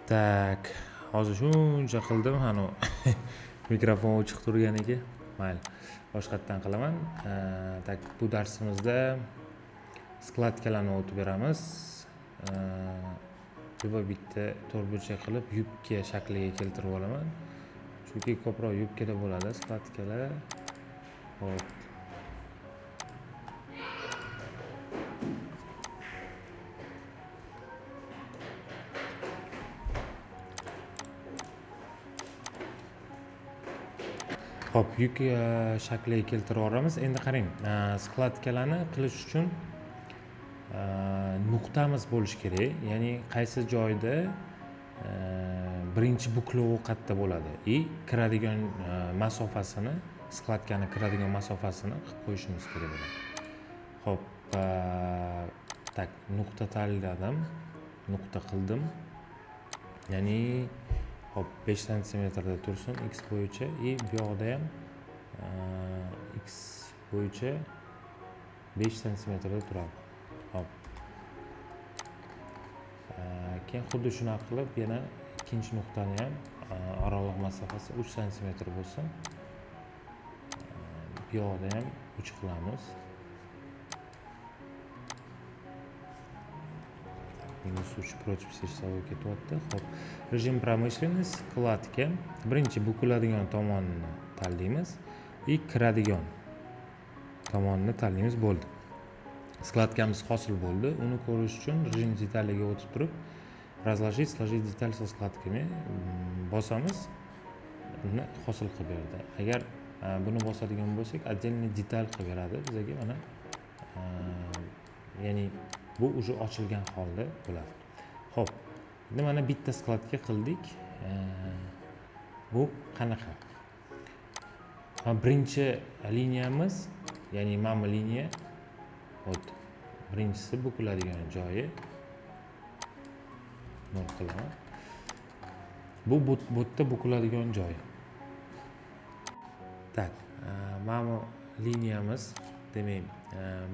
Tak, hozir shuncha qildim, hanu mikrofon o'chiq turganiga. Mayli, boshqatdan qilaman. Tak, bu darsimizda skladkalarni o'tib beramiz. Bu bitta to'rtburchak qilib yubka shakliga keltirib olaman. Chunki ko'proq yubkada bo'ladi skladkalar. Hop. Hop, yuk shakliga keltirib olamiz. Endi qarang, skladkalarni qilish uchun nuqtamiz bo'lishi kerak. Ya'ni qaysi joyda birinchi buklov qayerda bo'ladi kiradigan masofasini, skladkani kiradigan masofasini qilib qo'yishimiz kerak bo'ladi. Hop, tak, nuqta tanladim, nuqta qildim. Ya'ni hop, 5 santimetrda tursin x bo'yicha bu yoqda ham x bo'yicha 5 santimetrda turadi. Hop. Keyin xuddi shunaqa qilib yana ikkinchi nuqtani ham oraliq masofasi 3 santimetr bo'lsin. Bu yoqda ham 3 qilamiz. -3 против часовой ketyapti. Hop. Rejim промышленный skladka. Birinchi bukiladigan tomonni tanlaymiz va kiradigan tomonni tanlaymiz, bo'ldi. Skladkamiz hosil bo'ldi. Uni ko'rish uchun rejim detaliga o'tib turib, разложить, сложить деталь со складками bosamiz. Uni hosil qilib beradi. Agar buni bosadigan bo'lsak, отдельный detal qilib beradi bizga mana. Ya'ni bu уже ochilgan holda bo'ladi. Xo'p. Endi mana bitta skladka qildik. Bu qanaqa? Birinchi liniyamiz, ya'ni mana liniya, birinchisi bukiladigan joyi. Nol qilaman. Bu yerda bukiladigan joyi. Tak, mana liniyamiz, demak,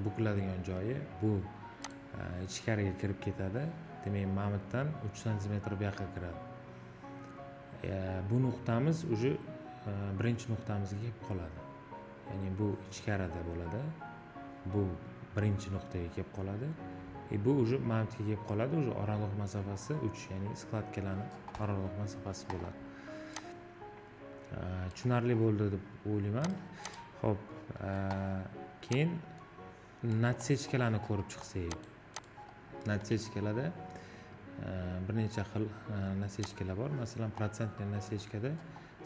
bukiladigan joyi bu ichkariga kirib ketadi. Demak, mana bundan 3 santimetr bu yoqqa kiradi. Bu nuqtamiz уже birinchi nuqtamizga kelib qoladi. Ya'ni bu ichkarida bo'ladi. Bu birinchi nuqtaga kelib qoladi. Bu уже mana bu yerga kelib qoladi. Уже oraliq masofasi 3, ya'ni skladkalarning oraliq masofasi bo'ladi. Tushunarli bo'ldi deb o'ylayman. Xo'p, keyin natsechkalarni ko'rib chiqsak. Natsechkalarda bir necha xil natsechkalar bor. Masalan, protsentli natsechkada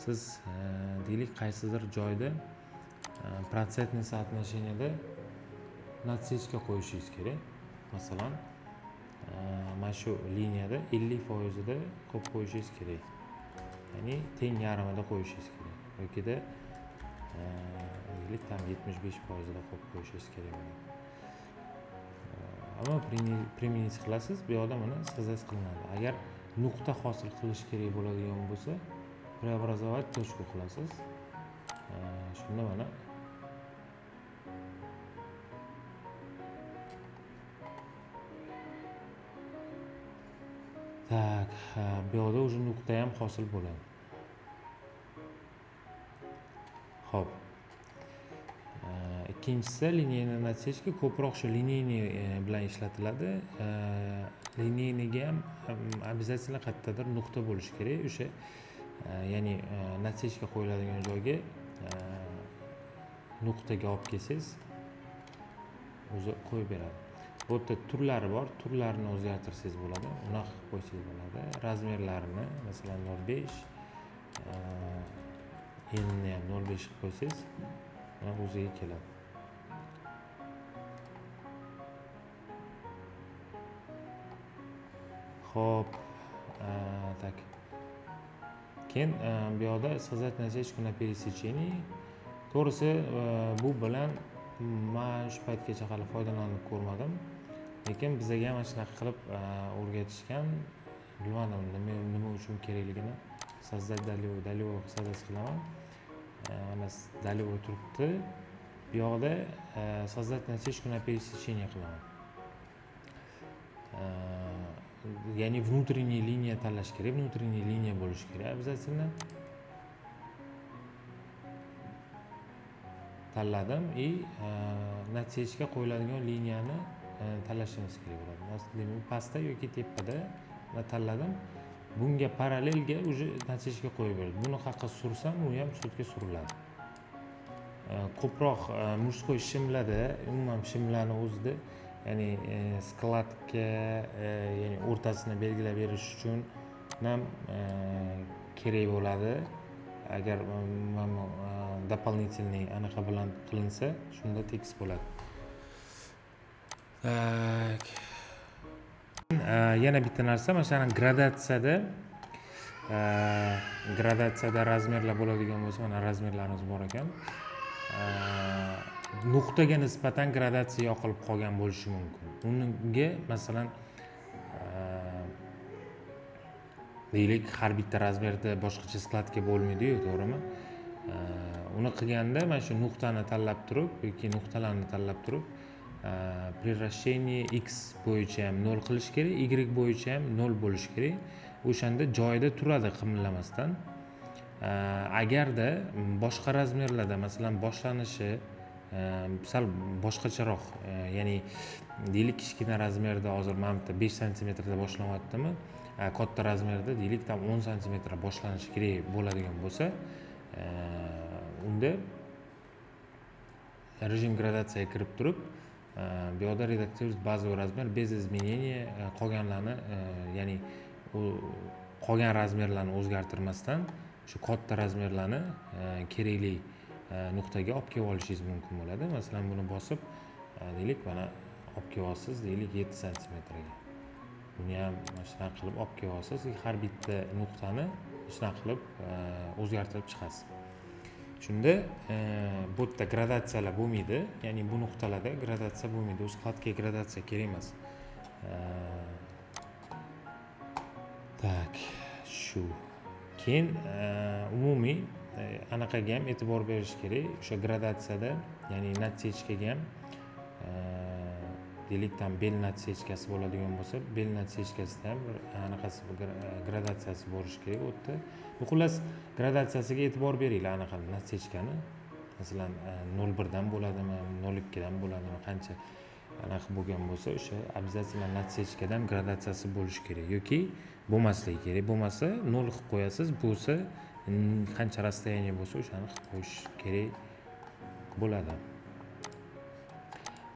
siz deylik qaysidir joyda protsentli соотношениеda natsechka qo'yishingiz kerak. Masalan, mana shu liniyada 50% da qo'yib qo'yishingiz kerak. Ya'ni teng yarmida qo'yishingiz kerak. Yokida deylik tam 75% da qo'yib qo'yishingiz kerak bo'ladi. Ammo применить qilasiz, bu yoqda mana сказать qilinadi. Agar nuqta hosil qilish kerak bo'ladigan bo'lsa, преобразовать точку qilasiz. Shunda mana tak, bu yoqda уже nuqta ham hosil bo'ladi. Xo'p. Ikkinchisi lineyniy natsechka, ko'proq shu lineyniy bilan ishlatiladi. Lineyniga ham обязательно qayerdadir nuqta bo'lishi kerak. O'sha ya'ni natsechka qo'yiladigan joyga nuqtaga olib kelsangiz o'zi qo'yib beradi. Bu yerda turlari bor, turlarini o'zgartirsangiz bo'ladi. Unaqa qilib qo'ysangiz bo'ladi. Razmerlarini, masalan 0.5 enini ham 0.5 qilib qo'ysangiz, mana o'ziga keladi. Xo'p, tak. Keyin bu yoqda сказать natsechka на пересечении. To'g'risi bu bilan men shu paytgacha hali foydalanib ko'rmadim. Lekin bizga ham mana shunaqa qilib o'rgatishgan. Bilmadim nima uchun kerakligini. Создать долевой создать qilaman. Mana долевой turibdi. Bu yoqda создать natsechka на пересечении qilaman. ya'ni внутренний liniya tanlash kerak, внутренний liniya bo'lishi kerak. Обязательно tanladim и natsechka qo'yiladigan liniyani tanlashimiz kerak bo'ladi. Demak, pastda yoki tepada tanladim. Bunga parallelga уже natsechka qo'yib beradi. Buni qayerga sursam, u ham sotga suriladi. Ko'proq mujskoy shimlarda, umuman shimlarni o'zida, ya'ni skladga, ya'ni o'rtasini belgilab berish uchun ham kerak bo'ladi. Agar mana дополнительный anaqa bilan qilinsa, shunda tekis bo'ladi. Tak. Yana bitta narsa, mana shuni gradatsiyada razmerlar bo'ladigan bo'lsa, mana razmerlarimiz bor ekan. Nuqtaga nisbatan gradatsiya yoqilib qolgan bo'lishi mumkin. Unga masalan deylik, har bitta razmerda boshqacha skladga bo'lmaydi-ku, to'g'rimi? Uni qilganda mana shu nuqtani tanlab turib yoki nuqtalarni tanlab turib, при вращении x bo'yicha ham 0 qilish kerak, y bo'yicha ham 0 bo'lishi kerak. O'shanda joyida turadi qimirlamasdan. Agarda boshqa razmerlarda, masalan, boshlanishi sal boshqacharoq, ya'ni deylik, kichkina razmerda hozir mana bitta 5 santimetrda boshlanyaptimi? Katta razmerda deylik, tam 10 santimetr boshlanishi kerak bo'ladigan bo'lsa, unda rejim gradatsiyaga kirib turib, bu yerda redaktiруем bazaviy razmer без изменения qolganlarni, ya'ni qolgan razmerlarni o'zgartirmasdan shu katta razmerlarni kerakli nuqtaga olib kelib olishingiz mumkin bo'ladi. Masalan, buni bosib, deylik, mana olib kelib olasiz, deylik 7 santimetrga. Buni ham shunaqa qilib olib kelib olasiz, har bitta nuqtani shunaqa qilib o'zgartirib chiqasiz. Shunda bu yerda gradatsiyalar bo'lmaydi, ya'ni bu nuqtalarda gradatsiya bo'lmaydi. O'z xatga gradatsiya kerak emas. Tak, shu. Keyin umumiy anaqaga ham e'tibor berish kerak. O'sha gradatsiyada, ya'ni natsechkaga ham deylik, tam bel natsechkasi bo'ladigan bo'lsa, bel natsechkasida ham anaqasi gradatsiyasi bo'lishi kerak u yerda. Xullas, gradatsiyasiga e'tibor beringlar anaqa natsechkani. Masalan, 0.1 dan bo'ladimi, 0.2 dan bo'ladimi, qancha anaqa bo'lgan bo'lsa, o'sha обязательно natsechkadan gradatsiyasi bo'lishi kerak yoki bo'lmasligi kerak. Bo'lmasa 0 qilib qo'yasiz, bo'lsa qancha расстояние bo'lsa, o'shani qilib qo'yish kerak bo'ladi.